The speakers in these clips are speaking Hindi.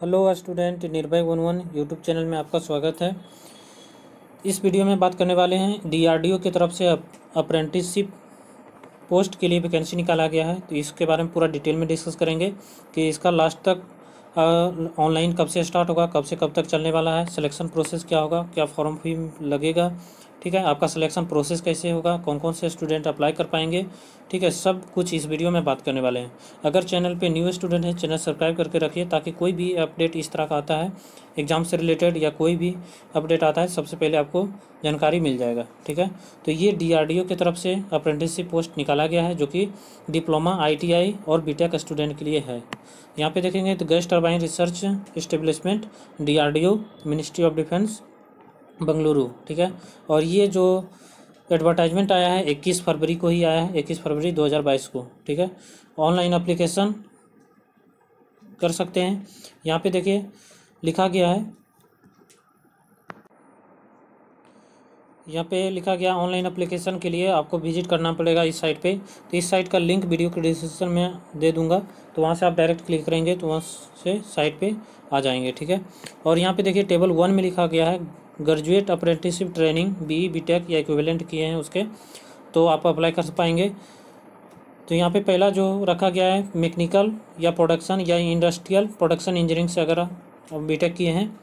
हेलो स्टूडेंट, निर्भय 11 यूट्यूब चैनल में आपका स्वागत है। इस वीडियो में बात करने वाले हैं डीआरडीओ की तरफ से अप्रेंटिसशिप पोस्ट के लिए वैकेंसी निकाला गया है। तो इसके बारे में पूरा डिटेल में डिस्कस करेंगे कि इसका लास्ट तक ऑनलाइन कब से स्टार्ट होगा, कब से कब तक चलने वाला है, सिलेक्शन प्रोसेस क्या होगा, क्या फॉर्म फी लगेगा, ठीक है, आपका सिलेक्शन प्रोसेस कैसे होगा, कौन कौन से स्टूडेंट अप्लाई कर पाएंगे, ठीक है, सब कुछ इस वीडियो में बात करने वाले हैं। अगर चैनल पे न्यू स्टूडेंट है, चैनल सब्सक्राइब करके रखिए ताकि कोई भी अपडेट इस तरह का आता है एग्ज़ाम से रिलेटेड या कोई भी अपडेट आता है सबसे पहले आपको जानकारी मिल जाएगा, ठीक है। तो ये डीआरडीओ की तरफ से अप्रेंटिसशिप पोस्ट निकाला गया है जो कि डिप्लोमा, आईटीआई और बीटेक स्टूडेंट के लिए है। यहाँ पे देखेंगे तो gas turbine research establishment DRDO, ministry of defence, Bengaluru, ठीक है। और ये जो एडवर्टाइजमेंट आया है 21 फरवरी को ही आया है, 21 फरवरी 2022 को, ठीक है। ऑनलाइन एप्लीकेशन कर सकते हैं। यहाँ पे देखिए लिखा गया है, यहाँ पे लिखा गया ऑनलाइन एप्लीकेशन के लिए आपको विजिट करना पड़ेगा इस साइट पे। तो इस साइट का लिंक वीडियो के डिस्क्रिप्शन में दे दूंगा, तो वहाँ से आप डायरेक्ट क्लिक करेंगे तो वहाँ से साइट पे आ जाएंगे, ठीक है। और यहाँ पे देखिए टेबल 1 में लिखा गया है graduate apprenticeship training BE, BTech या इक्विवेलेंट किए हैं उसके, तो आप अप्लाई कर पाएंगे। तो यहाँ पे पहला जो रखा गया है मैकेनिकल या प्रोडक्शन या इंडस्ट्रियल प्रोडक्शन इंजीनियरिंग से अगर आप बीटेक किए हैं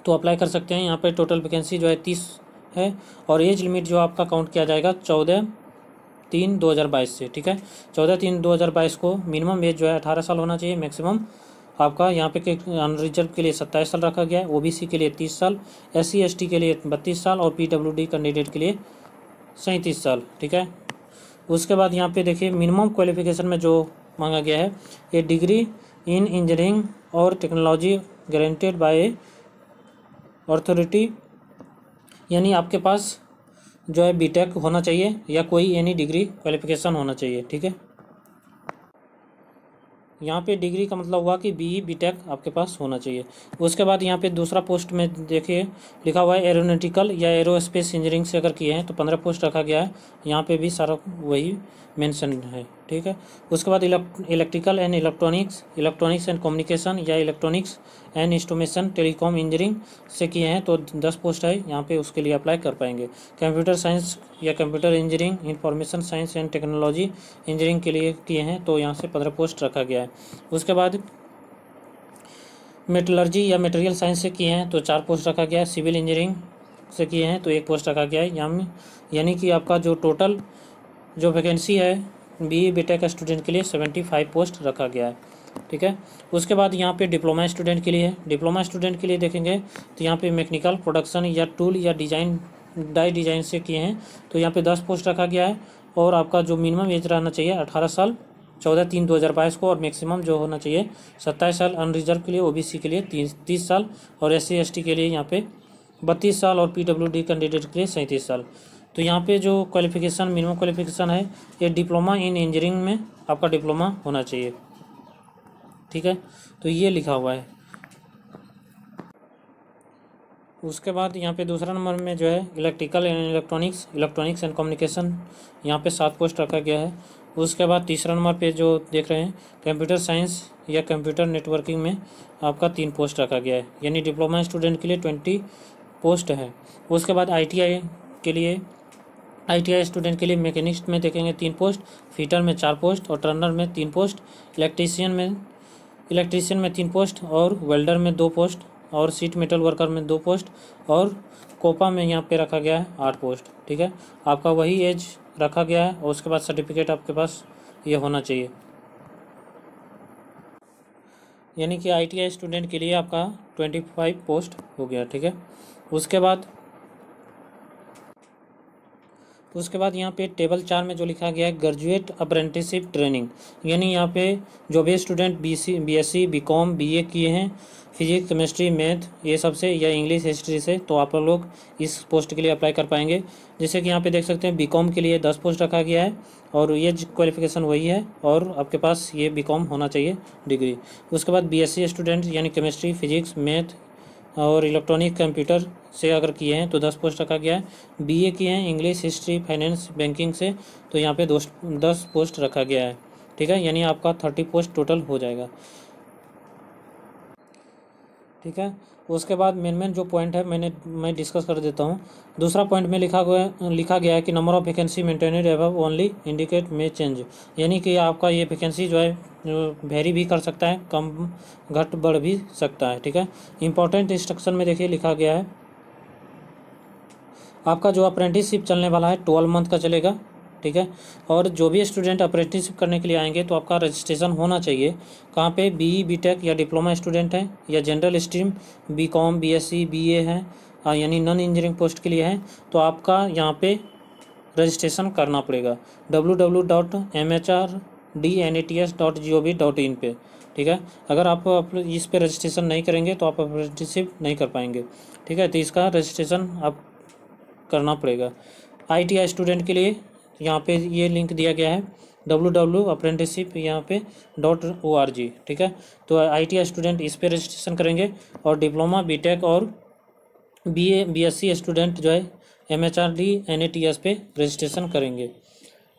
तो अप्लाई कर सकते हैं। यहाँ पे टोटल वैकेंसी जो है 30 है और एज लिमिट जो आपका काउंट किया जाएगा 14/3/2022 से, ठीक है। 14/3/2022 को मिनिमम एज जो है 18 साल होना चाहिए, मैक्सिमम आपका यहाँ पे अनरिजर्व के लिए 27 साल रखा गया है, ओबीसी के लिए 30 साल, SC ST के लिए 32 साल और PWD कैंडिडेट के लिए 37 साल, ठीक है। उसके बाद यहाँ पे देखिए मिनिमम क्वालिफिकेशन में जो मांगा गया है ये डिग्री इन इंजीनियरिंग और टेक्नोलॉजी गारंटेड बाय अथॉरिटी, यानी आपके पास जो है बीटेक होना चाहिए या कोई एनी डिग्री क्वालिफिकेशन होना चाहिए, ठीक है। यहाँ पे डिग्री का मतलब हुआ कि बीई बीटेक आपके पास होना चाहिए। उसके बाद यहाँ पे दूसरा पोस्ट में देखिए लिखा हुआ है एरोनॉटिकल या एरोस्पेस इंजीनियरिंग से अगर किए हैं तो 15 पोस्ट रखा गया है। यहाँ पे भी सारा वही मेंशन है, ठीक है। उसके बाद electrical and electronics and communication या electronics and instrumentation telecom engineering से किए हैं तो 10 पोस्ट है यहाँ पे, उसके लिए अप्लाई कर पाएंगे। कंप्यूटर साइंस या computer engineering, information science and technology engineering के लिए किए हैं तो यहाँ से 15 पोस्ट रखा गया है। उसके बाद मेटलर्जी या मटेरियल साइंस से किए हैं तो 4 पोस्ट रखा गया है। सिविल इंजीनियरिंग से किए हैं तो 1 पोस्ट रखा गया है। यानी कि आपका जो टोटल जो वैकेंसी है बीई बीटेक स्टूडेंट के लिए 75 पोस्ट रखा गया है, ठीक है। उसके बाद यहाँ पे डिप्लोमा स्टूडेंट के लिए है। डिप्लोमा स्टूडेंट के लिए देखेंगे तो यहाँ पे मैकेनिकल प्रोडक्शन या टूल या डाई डिज़ाइन से किए हैं तो यहाँ पे 10 पोस्ट रखा गया है। और आपका जो मिनिमम एज रहना चाहिए 18 साल 14/3/2022 को, और मैक्सिमम जो होना चाहिए 27 साल। अनरिजर्व के लिए ओबीसी के लिए 30 साल और SC ST के लिए यहाँ पे 32 साल और PWD कैंडिडेट के लिए 37 साल। तो यहाँ पे जो क्वालिफिकेशन मिनिमम क्वालिफिकेशन है ये डिप्लोमा इन इंजीनियरिंग में आपका डिप्लोमा होना चाहिए, ठीक है। तो ये लिखा हुआ है। उसके बाद यहाँ पे दूसरा नंबर में जो है electrical and electronics and communication, यहाँ पे 7 पोस्ट रखा गया है। उसके बाद तीसरा नंबर पे जो देख रहे हैं कंप्यूटर साइंस या कंप्यूटर नेटवर्किंग में आपका 3 पोस्ट रखा गया है, यानी डिप्लोमा स्टूडेंट के लिए 20 पोस्ट है। उसके बाद ITI स्टूडेंट के लिए मैकेनिस्ट में देखेंगे 3 पोस्ट, फिटर में 4 पोस्ट और टर्नर में 3 पोस्ट, इलेक्ट्रीशियन में 3 पोस्ट और वेल्डर में 2 पोस्ट और सीट मेटल वर्कर में 2 पोस्ट और कोपा में यहाँ पे रखा गया है 8 पोस्ट, ठीक है। आपका वही एज रखा गया है और उसके बाद सर्टिफिकेट आपके पास ये होना चाहिए, यानी कि ITI स्टूडेंट के लिए आपका 25 पोस्ट हो गया, ठीक है। उसके बाद यहाँ पे टेबल 4 में जो लिखा गया है ग्रेजुएट अप्रेंटिसशिप ट्रेनिंग, यानी यहाँ पे जो भी स्टूडेंट BSc BCom BA किए हैं फिजिक्स केमिस्ट्री मैथ ये सब से या इंग्लिश हिस्ट्री से, तो आप लोग इस पोस्ट के लिए अप्लाई कर पाएंगे। जैसे कि यहाँ पे देख सकते हैं BCom के लिए 10 पोस्ट रखा गया है और ये क्वालिफिकेशन वही है और आपके पास ये BCom होना चाहिए डिग्री। उसके बाद BSc स्टूडेंट यानी केमिस्ट्री फिजिक्स मैथ और इलेक्ट्रॉनिक कंप्यूटर से अगर किए हैं तो 10 पोस्ट रखा गया है। BA किए हैं इंग्लिश हिस्ट्री फाइनेंस बैंकिंग से तो यहाँ पे 10 पोस्ट रखा गया है, ठीक है, यानी आपका 30 पोस्ट टोटल हो जाएगा। ठीक है। उसके बाद मेन जो पॉइंट है मैं डिस्कस कर देता हूँ। दूसरा पॉइंट में लिखा गया है कि number of vacancy maintained above only indicate में चेंज, यानी कि आपका ये वैकेंसी जो है वेरी भी कर सकता है, कम घट बढ़ भी सकता है। ठीक है। इंपॉर्टेंट इंस्ट्रक्शन में देखिए लिखा गया है आपका जो अप्रेंटिसशिप चलने वाला है 12 मंथ का चलेगा। ठीक है। और जो भी स्टूडेंट अप्रेंटिसशिप करने के लिए आएंगे तो आपका रजिस्ट्रेशन होना चाहिए कहाँ पे, बीई बीटेक या डिप्लोमा स्टूडेंट हैं या general stream BCom BSc BA है, यानी नॉन इंजीनियरिंग पोस्ट के लिए है, तो आपका यहाँ पे रजिस्ट्रेशन करना पड़ेगा www.mhrDNATS.gov.in पे। ठीक है। अगर आप इस पे रजिस्ट्रेशन नहीं करेंगे तो आप अप्रेंटिसशिप नहीं कर पाएंगे। ठीक है। तो इसका रजिस्ट्रेशन आप करना पड़ेगा। ITI स्टूडेंट के लिए यहाँ पे ये लिंक दिया गया है www.apprenticeship यहाँ पे .org। ठीक है। तो ITI स्टूडेंट इस पे रजिस्ट्रेशन करेंगे और डिप्लोमा बीटेक और BA BSc स्टूडेंट जो है MHRD/NATS पे रजिस्ट्रेशन करेंगे।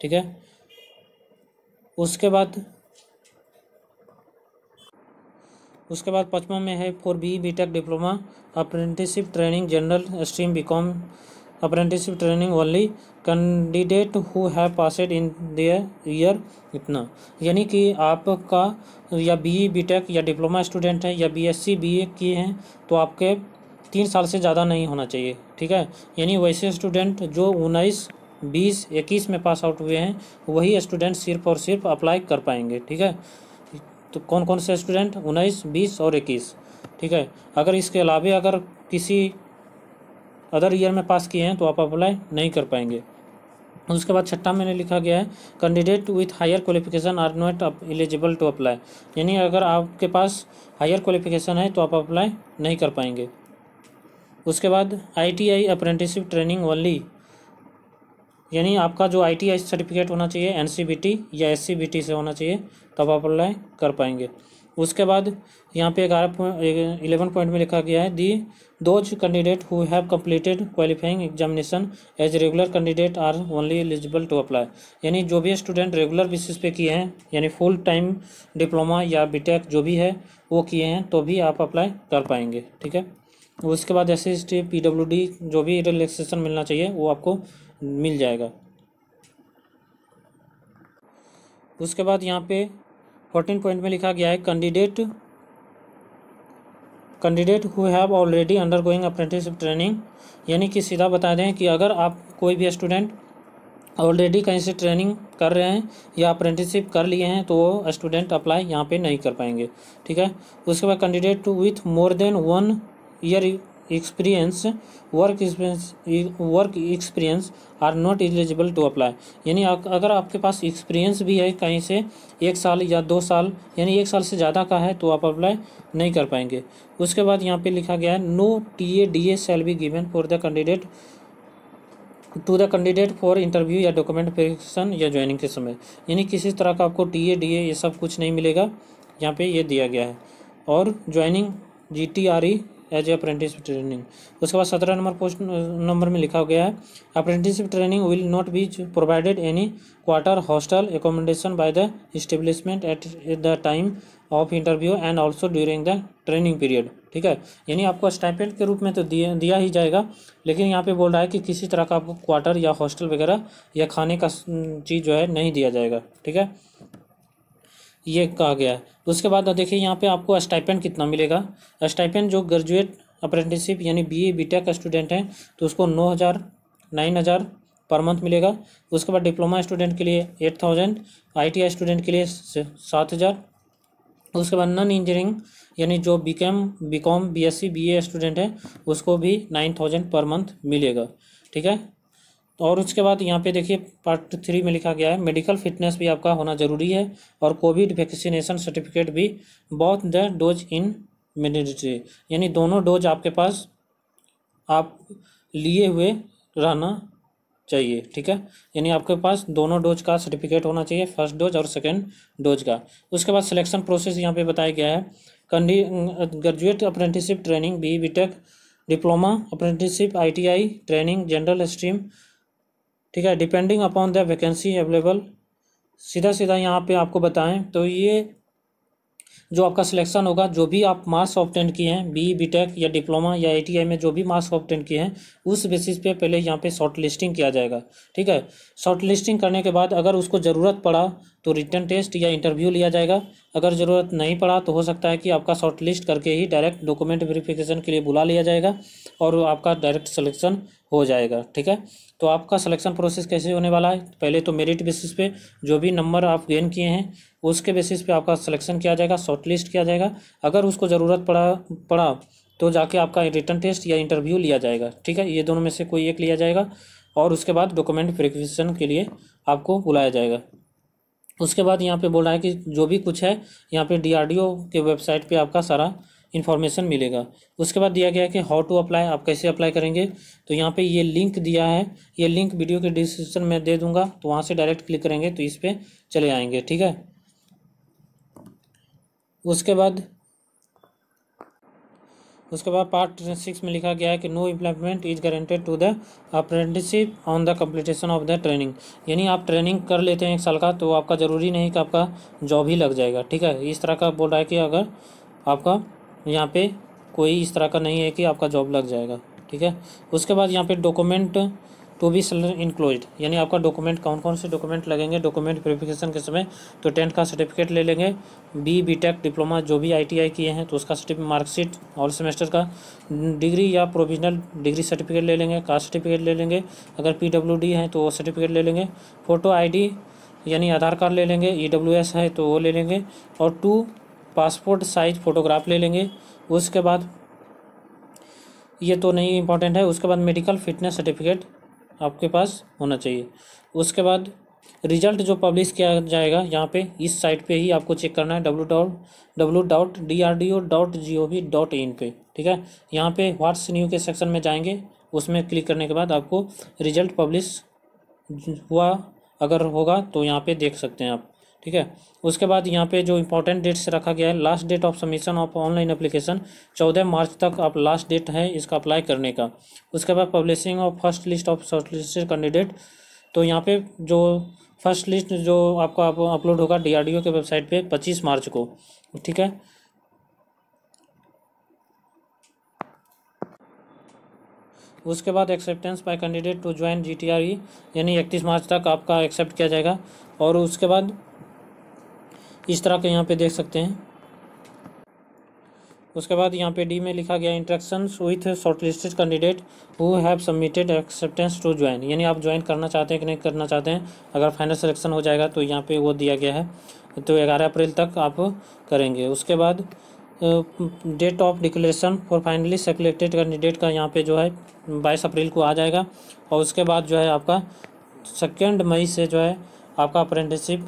ठीक है। उसके बाद 5वां में है for BE BTech diploma apprenticeship training general stream BCom apprenticeship training only candidate who have passed in their year इतना, यानी कि आपका या BE बीटेक या डिप्लोमा स्टूडेंट है या BSc BA किए हैं तो आपके 3 साल से ज़्यादा नहीं होना चाहिए। ठीक है। यानी वैसे स्टूडेंट जो 19, 20, 21 में पास आउट हुए हैं वही स्टूडेंट सिर्फ और सिर्फ अप्लाई कर पाएंगे। ठीक है। तो कौन कौन से स्टूडेंट, 19, 20 और 21। ठीक है। अगर इसके अलावे अगर किसी अदर ईयर में पास किए हैं तो आप अप्लाई नहीं कर पाएंगे। उसके बाद 6 में लिखा गया है candidate with higher qualification are not eligible to apply, यानी अगर आपके पास हायर क्वालिफिकेशन है तो आप अप्लाई नहीं कर पाएंगे। उसके बाद ITI अप्रेंटिसशिप ट्रेनिंग ओनली, यानी आपका जो ITI सर्टिफिकेट होना चाहिए NCBT या SCBT से होना चाहिए तब आप अप्लाई कर पाएंगे। उसके बाद यहाँ पे 11 पॉइंट में लिखा गया है the those candidate who have completed qualifying examination as regular candidate are only eligible to apply, यानी जो भी स्टूडेंट रेगुलर बेसिस पे किए हैं यानी फुल टाइम डिप्लोमा या बीटेक जो भी है वो किए हैं तो भी आप अप्लाई कर पाएंगे। ठीक है। उसके बाद SC/ST PWD जो भी रिलैक्सेशन मिलना चाहिए वो आपको मिल जाएगा। उसके बाद यहाँ पे 14 पॉइंट में लिखा गया है candidate who have already undergoing apprenticeship training, यानी कि सीधा बता दें कि अगर आप कोई भी स्टूडेंट ऑलरेडी कहीं से ट्रेनिंग कर रहे हैं या अप्रेंटिसशिप कर लिए हैं तो वो स्टूडेंट अप्लाई यहाँ पे नहीं कर पाएंगे। ठीक है। उसके बाद candidate with more than 1 year experience work experience are not eligible to apply, यानी अगर आपके पास एक्सपीरियंस भी है कहीं से 1 साल या 2 साल यानी 1 साल से ज़्यादा का है तो आप अप्लाई नहीं कर पाएंगे। उसके बाद यहाँ पे लिखा गया है no TA/DA shall be given for the candidate to the candidate for interview या डॉक्यूमेंट वेरिफिकेशन या ज्वाइनिंग के समय, यानी किसी तरह का आपको TA/DA ये सब कुछ नहीं मिलेगा, यहाँ पे ये दिया गया है। और joining GTRE as a apprenticeship training. उसके बाद 17 नंबर में लिखा गया है apprenticeship training will not be provided any quarter hostel accommodation by the establishment at the time of interview and also during the training period. ठीक है। यानी आपको स्टाइपेंड के रूप में तो दिया ही जाएगा, लेकिन यहाँ पे बोल रहा है कि किसी तरह का आपको क्वार्टर या हॉस्टल वगैरह या खाने का चीज़ जो है नहीं दिया जाएगा। ठीक है। ये कहा गया है। उसके बाद देखिए यहाँ पे आपको स्टाइपेंड कितना मिलेगा। स्टाइपेंड जो ग्रेजुएट अप्रेंटिसशिप यानी BA बीटेक का स्टूडेंट हैं तो उसको 9,000 पर मंथ मिलेगा। उसके बाद डिप्लोमा स्टूडेंट के लिए 8,000, ITI स्टूडेंट के लिए 7,000। उसके बाद नॉन इंजीनियरिंग यानी जो बीकॉम BSc BA स्टूडेंट है उसको भी 9,000 पर मंथ मिलेगा। ठीक है। और उसके बाद यहाँ पे देखिए पार्ट 3 में लिखा गया है मेडिकल फिटनेस भी आपका होना ज़रूरी है और कोविड वैक्सीनेशन सर्टिफिकेट भी both the dose in mandatory, यानी दोनों डोज आपके पास आप लिए हुए रहना चाहिए। ठीक है। यानी आपके पास दोनों डोज का सर्टिफिकेट होना चाहिए, फर्स्ट डोज और सेकेंड डोज का। उसके बाद सिलेक्शन प्रोसेस यहाँ पे बताया गया है graduate apprenticeship training BE BTech diploma apprenticeship ITI training general stream. ठीक है। Depending upon the vacancy available, सीधा यहाँ पे आपको बताएं तो ये जो आपका सिलेक्शन होगा, जो भी आप मार्क्स ऑब्टेन किए हैं, बी बीटेक या डिप्लोमा या आईटीआई में जो भी मार्क्स ऑब्टेन किए हैं, उस बेसिस पे पहले यहाँ पे शॉर्ट लिस्टिंग किया जाएगा। ठीक है, शॉर्ट लिस्टिंग करने के बाद अगर उसको ज़रूरत पड़ा तो रिटन टेस्ट या इंटरव्यू लिया जाएगा। अगर ज़रूरत नहीं पड़ा तो हो सकता है कि आपका शॉर्ट लिस्ट करके ही डायरेक्ट डॉक्यूमेंट वेरिफिकेशन के लिए बुला लिया जाएगा और आपका डायरेक्ट सिलेक्शन हो जाएगा। ठीक है, तो आपका सिलेक्शन प्रोसेस कैसे होने वाला है, पहले तो मेरिट बेसिस पे जो भी नंबर आप गेन किए हैं उसके बेसिस पे आपका सिलेक्शन किया जाएगा, शॉर्ट लिस्ट किया जाएगा। अगर उसको ज़रूरत पड़ा तो जाके आपका रिटन टेस्ट या इंटरव्यू लिया जाएगा। ठीक है, ये दोनों में से कोई एक लिया जाएगा और उसके बाद डॉक्यूमेंट वेरिफिकेशन के लिए आपको बुलाया जाएगा। उसके बाद यहाँ पे बोल रहा है कि जो भी कुछ है यहाँ पे डीआरडीओ के वेबसाइट पे आपका सारा इन्फॉर्मेशन मिलेगा। उसके बाद दिया गया है कि हाउ टू अप्लाई, आप कैसे अप्लाई करेंगे। तो यहाँ पे ये लिंक दिया है, ये लिंक वीडियो के डिस्क्रिप्शन में दे दूंगा, तो वहाँ से डायरेक्ट क्लिक करेंगे तो इस पर चले आएंगे। ठीक है, उसके बाद पार्ट 6 में लिखा गया है कि no employment is guaranteed to the apprenticeship on the completion of the training. यानी आप ट्रेनिंग कर लेते हैं 1 साल का तो आपका ज़रूरी नहीं कि आपका जॉब ही लग जाएगा। ठीक है, इस तरह का बोल रहा है कि अगर आपका यहाँ पे कोई इस तरह का नहीं है कि आपका जॉब लग जाएगा। ठीक है, उसके बाद यहाँ पे डॉक्यूमेंट टू बी इंक्लूड, यानी आपका डॉक्यूमेंट कौन कौन से डॉक्यूमेंट लगेंगे डॉक्यूमेंट वेरिफिकेशन के समय। तो 10th का सर्टिफिकेट ले लेंगे, बी बीटेक डिप्लोमा जो भी आईटीआई किए हैं तो उसका सर्टिफिकेट, मार्कशीट ऑल सेमेस्टर का, डिग्री या प्रोविजनल डिग्री सर्टिफिकेट ले लेंगे, कास्ट सर्टिफिकेट ले लेंगे, अगर पीडब्ल्यूडी है तो वो सर्टिफिकेट ले लेंगे, फ़ोटो आईडी यानी आधार कार्ड ले लेंगे, ईडब्ल्यूएस है तो वो ले लेंगे और 2 पासपोर्ट साइज फ़ोटोग्राफ ले लेंगे। उसके बाद ये तो नहीं इम्पॉर्टेंट है, उसके बाद मेडिकल फिटनेस सर्टिफिकेट आपके पास होना चाहिए। उसके बाद रिजल्ट जो पब्लिश किया जाएगा यहाँ पे इस साइट पे ही आपको चेक करना है, www.drdo.gov.in पे। ठीक है, यहाँ पे व्हाट्स न्यू के सेक्शन में जाएंगे, उसमें क्लिक करने के बाद आपको रिजल्ट पब्लिश हुआ अगर होगा तो यहाँ पे देख सकते हैं आप। ठीक है, उसके बाद यहाँ पे जो इंपॉर्टेंट डेट्स रखा गया है, last date of submission of online application 14 March तक आप लास्ट डेट है इसका अप्लाई करने का। उसके बाद publishing of first list of shortlisted candidate, तो यहाँ पे जो फर्स्ट लिस्ट जो आपका अपलोड होगा डीआरडीओ के वेबसाइट पे 25 मार्च को। ठीक है, उसके बाद acceptance by candidate to join GTRE, यानी 31 मार्च तक आपका एक्सेप्ट किया जाएगा। और उसके बाद इस तरह के यहाँ पे देख सकते हैं। उसके बाद यहाँ पे डी में लिखा गया interactions with shortlisted candidate who have submitted acceptance to join, यानी आप ज्वाइन करना चाहते हैं कि नहीं करना चाहते हैं। अगर फाइनल सिलेक्शन हो जाएगा तो यहाँ पे वो दिया गया है, तो 11 अप्रैल तक आप करेंगे। उसके बाद date of declaration for finally selected candidate का यहाँ पे जो है 22 अप्रैल को आ जाएगा। और उसके बाद जो है आपका 2 मई से जो है आपका अप्रेंटिसशिप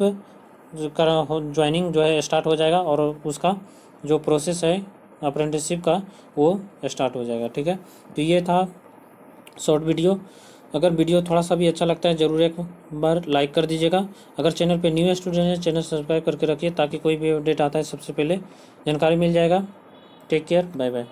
ज्वाइनिंग जो है स्टार्ट हो जाएगा और उसका जो प्रोसेस है अप्रेंटिसशिप का वो स्टार्ट हो जाएगा। ठीक है, तो ये था शॉर्ट वीडियो। अगर वीडियो थोड़ा सा भी अच्छा लगता है ज़रूर एक बार लाइक कर दीजिएगा। अगर चैनल पे न्यू स्टूडेंट है चैनल सब्सक्राइब करके रखिए ताकि कोई भी अपडेट आता है सबसे पहले जानकारी मिल जाएगा। Take care, bye bye.